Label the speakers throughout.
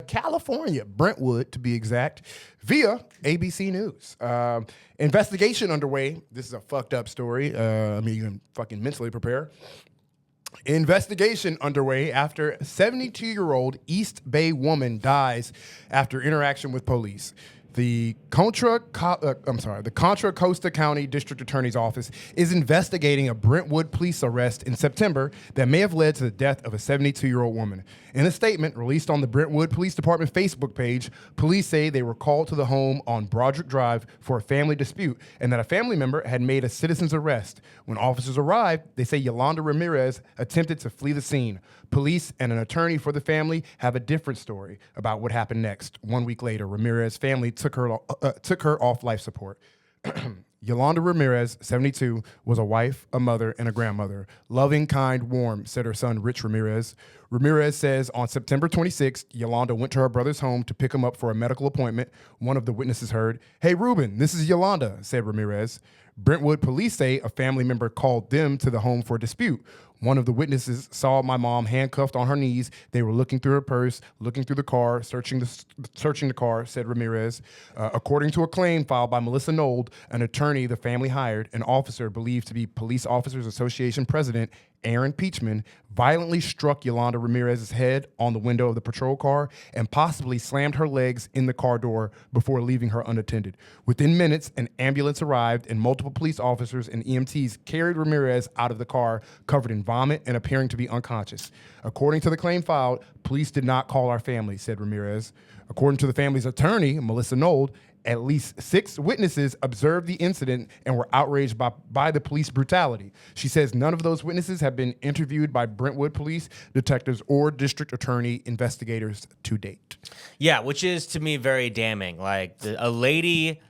Speaker 1: California, Brentwood to be exact, via ABC News. Investigation underway. This is a fucked up story. You can fucking mentally prepare. Investigation underway after 72-year-old East Bay woman dies after interaction with police. The Contra Costa County District Attorney's Office is investigating a Brentwood police arrest in September that may have led to the death of a 72-year-old woman. In a statement released on the Brentwood Police Department Facebook page, police say they were called to the home on Broderick Drive for a family dispute and that a family member had made a citizen's arrest. When officers arrived, they say Yolanda Ramirez attempted to flee the scene. Police and an attorney for the family have a different story about what happened next. 1 week later, Ramirez's family took her off life support. Yolanda Ramirez, 72, was a wife, a mother, and a grandmother. Loving, kind, warm, said her son, Rich Ramirez. Ramirez says on September 26th, Yolanda went to her brother's home to pick him up for a medical appointment. One of the witnesses heard, "Hey, Ruben, this is Yolanda," said Ramirez. Brentwood police say a family member called them to the home for a dispute. One of the witnesses saw my mom handcuffed on her knees. They were looking through her purse, looking through the car, searching the car, said Ramirez. According to a claim filed by Melissa Nold, an attorney the family hired, an officer believed to be Police Officers Association President Aaron Peachman violently struck Yolanda Ramirez's head on the window of the patrol car and possibly slammed her legs in the car door before leaving her unattended. Within minutes, an ambulance arrived and multiple police officers and EMTs carried Ramirez out of the car, covered in vomit and appearing to be unconscious. According to the claim filed, police did not call our family, said Ramirez. According to the family's attorney, Melissa Nold, at least 6 witnesses observed the incident and were outraged by the police brutality. She says none of those witnesses have been interviewed by Brentwood police, detectives, or district attorney investigators to date.
Speaker 2: Yeah, which is to me very damning. Like a lady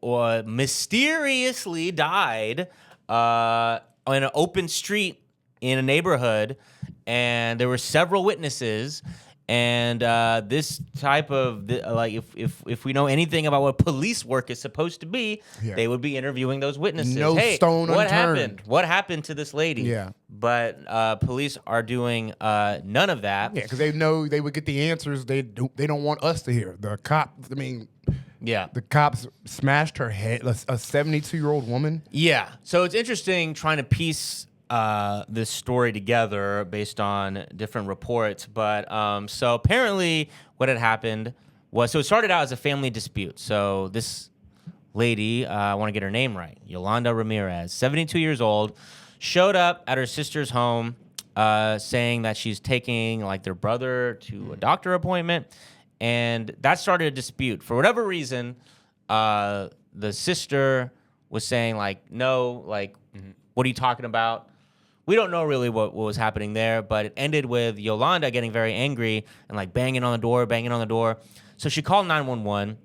Speaker 2: mysteriously died on an open street in a neighborhood, and there were several witnesses. And this type of if we know anything about what police work is supposed to be, they would be interviewing those witnesses.
Speaker 1: No stone
Speaker 2: what
Speaker 1: unturned.
Speaker 2: happened? What happened to this lady?
Speaker 1: Yeah.
Speaker 2: But police are doing none of that.
Speaker 1: Yeah, because they know they would get the answers they don't want us to hear. The cops smashed her head, a 72-year-old woman.
Speaker 2: Yeah. So it's interesting trying to piece this story together based on different reports. But so apparently what had happened was, so it started out as a family dispute. So this lady, I want to get her name right, Yolanda Ramirez, 72 years old, showed up at her sister's home saying that she's taking like their brother to a doctor appointment. And that started a dispute. For whatever reason, the sister was saying like, no, like, what are you talking about? We don't know really what was happening there, but it ended with Yolanda getting very angry and like banging on the door. So she called 911.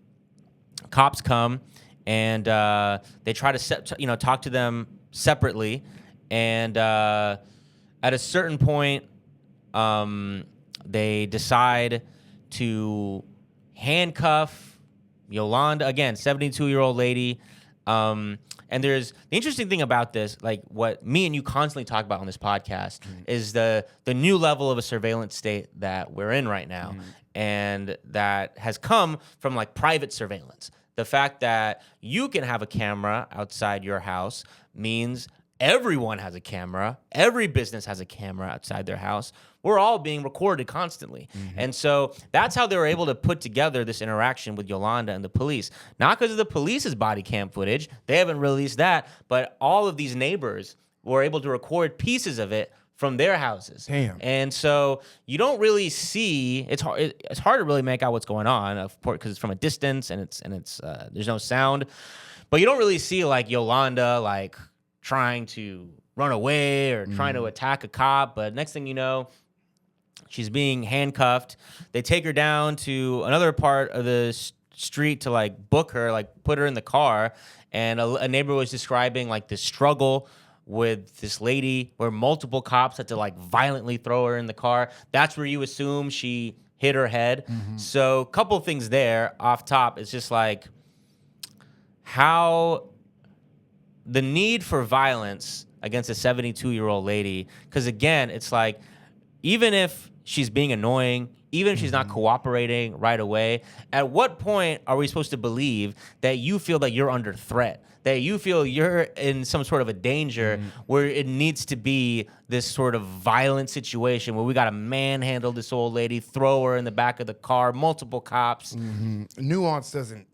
Speaker 2: Cops come and they try to talk to them separately. And at a certain point, they decide to handcuff Yolanda, again, 72-year-old lady. And there's the interesting thing about this, like what me and you constantly talk about on this podcast, is the new level of a surveillance state that we're in right now. And that has come from like private surveillance. The fact that you can have a camera outside your house means everyone has a camera. Every business has a camera outside their house. We're all being recorded constantly. And so that's how they were able to put together this interaction with Yolanda and the police. Not because of the police's body cam footage. They haven't released that. But all of these neighbors were able to record pieces of it from their houses.
Speaker 1: Damn.
Speaker 2: And so you don't really see, it's hard to really make out what's going on, of course, because it's from a distance and it's there's no sound. But you don't really see like Yolanda like trying to run away or trying to attack a cop. But next thing you know, she's being handcuffed. They take her down to another part of the street to like book her, like put her in the car. And a neighbor was describing like this struggle with this lady where multiple cops had to like violently throw her in the car. That's where you assume she hit her head. So a couple things there off top. It's just like how the need for violence against a 72-year-old lady, because again, it's like, even if she's being annoying, even if she's not cooperating right away, at what point are we supposed to believe that you feel that you're under threat, that you feel you're in some sort of a danger where it needs to be this sort of violent situation where we got to manhandle this old lady, throw her in the back of the car, multiple cops?
Speaker 1: Nuance doesn't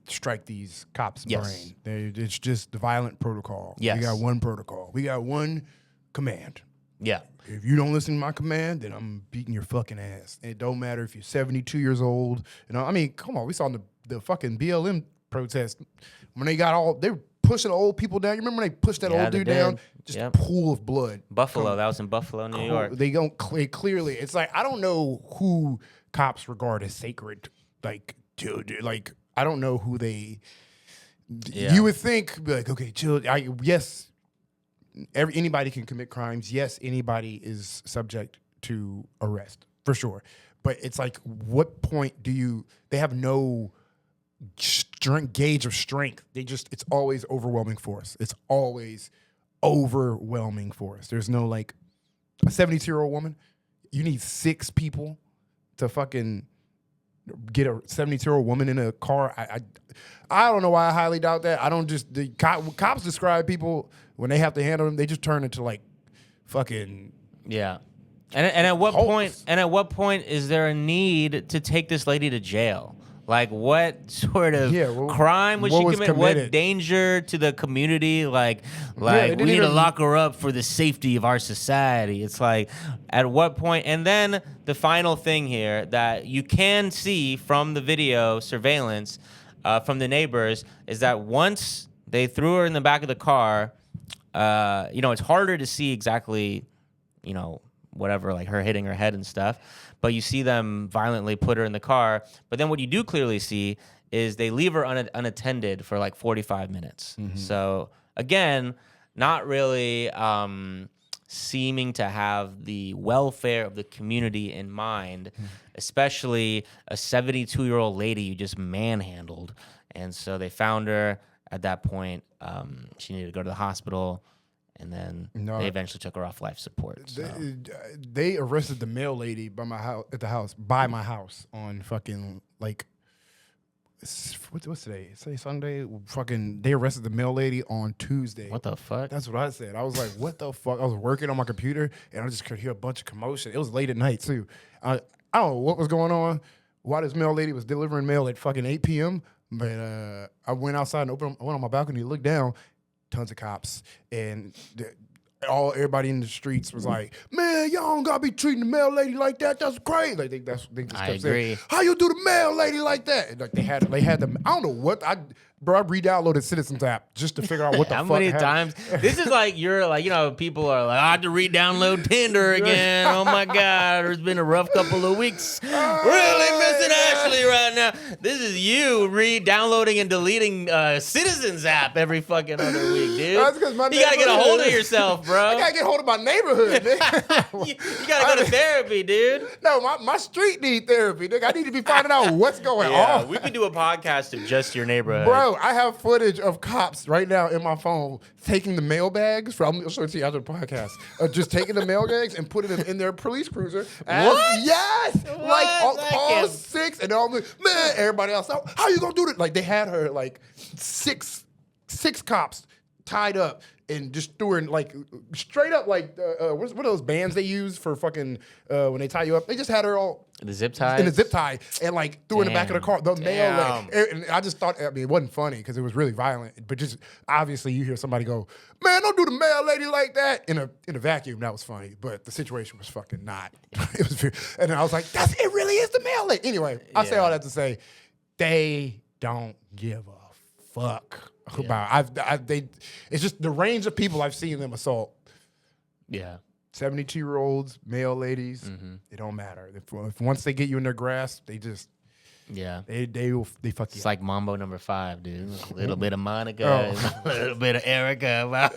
Speaker 1: strike these cops' brain. It's just the violent protocol.
Speaker 2: Yes.
Speaker 1: We got one protocol. We got one command.
Speaker 2: Yeah.
Speaker 1: If you don't listen to my command, then I'm beating your fucking ass. It don't matter if you're 72 years old. You know, I mean, come on. We saw the fucking BLM protest when they were pushing old people down. You remember when they pushed that old dude down? Just a pool of blood.
Speaker 2: Buffalo. That was in Buffalo, New York.
Speaker 1: They don't clearly. It's like, I don't know who cops regard as sacred. Like, dude, like, I don't know who they. Yeah. You would think, like, okay, chill. Yes. Anybody can commit crimes. Yes, anybody is subject to arrest, for sure. But it's like, what point they have no gauge of strength. It's always overwhelming force. It's always overwhelming force. There's no, like, a 72-year-old woman. You need 6 people to fucking get a 72-year-old woman in a car. I don't know why I highly doubt that. I don't cops describe people when they have to handle them, they just turn into, like, fucking
Speaker 2: And at what
Speaker 1: Hulks.
Speaker 2: point is there a need to take this lady to jail? Like, what sort of crime was she committed? What danger to the community? Like we need to lock her up for the safety of our society. It's like, at what point? And then the final thing here that you can see from the video surveillance from the neighbors is that once they threw her in the back of the car, it's harder to see exactly, whatever, like her hitting her head and stuff. But you see them violently put her in the car. But then what you do clearly see is they leave her unattended for like 45 minutes. Mm-hmm. So again, not really seeming to have the welfare of the community in mind, especially a 72-year-old lady you just manhandled. And so they found her at that point. She needed to go to the hospital. And then they eventually took her off life support. So.
Speaker 1: They arrested the mail lady by my house on fucking, like, what's today? Say Sunday. Fucking, they arrested the mail lady on Tuesday.
Speaker 2: What the fuck?
Speaker 1: That's what I said. I was like, what the fuck? I was working on my computer and I just could hear a bunch of commotion. It was late at night too. I don't know what was going on. Why this mail lady was delivering mail at fucking 8 p.m. But I went outside and I went on my balcony to look down. Tons of cops, and everybody in the streets was like, "Man, y'all don't gotta be treating the mail lady like that. That's crazy." Like they just kept
Speaker 2: agree.
Speaker 1: saying, "How you do the mail lady like that?" And like they had them. I don't know what I re-downloaded Citizens app just to figure out what the
Speaker 2: How
Speaker 1: fuck.
Speaker 2: Many times? This is like people are like, I had to re-download Tinder again. Oh my God, there's been a rough couple of weeks. Really missing Ashley right now. This is you re-downloading and deleting Citizens app every fucking other week, dude.
Speaker 1: That's 'cause my
Speaker 2: you gotta get a hold of yourself, bro.
Speaker 1: I gotta get a hold of my neighborhood.
Speaker 2: you gotta go to therapy, dude.
Speaker 1: No, my street need therapy. Nigga. I need to be finding out what's going on.
Speaker 2: We could do a podcast of just your neighborhood,
Speaker 1: bro. I have footage of cops right now in my phone taking the mail bags. I'll show it to you after the podcast. Just taking the mail bags and putting them in their police cruiser.
Speaker 2: What?
Speaker 1: Yes.
Speaker 2: What?
Speaker 1: Like all 6, and they're all like, man, everybody else, how you gonna do that? Like they had her like six cops tied up and just threw her in, like, straight up, like, what are those bands they use for fucking, when they tie you up? They just had her all...
Speaker 2: The zip tie?
Speaker 1: In a zip tie, and, like, threw her in the back of the car. The mail, like, and I just thought, it wasn't funny because it was really violent, but just, obviously, you hear somebody go, man, don't do the mail lady like that. In a vacuum, that was funny, but the situation was fucking not. It was, and then I was like, it really is the mail lady. Anyway, I say all that to say, they don't give a fuck. It's just the range of people I've seen them assault.
Speaker 2: Yeah.
Speaker 1: 72-year-olds, male ladies, it don't matter. If once they get you in their grasp, they just they fuck you.
Speaker 2: It's like Mambo number 5, dude. A little bit of Monica, a little bit of Erica.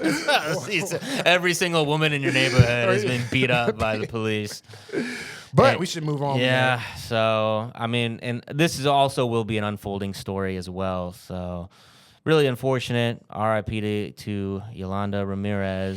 Speaker 2: Every single woman in your neighborhood has been beat up by the police.
Speaker 1: But we should move on.
Speaker 2: Yeah. So I mean, and this is also will be an unfolding story as well. So. Really unfortunate. R.I.P. to Yolanda Ramirez.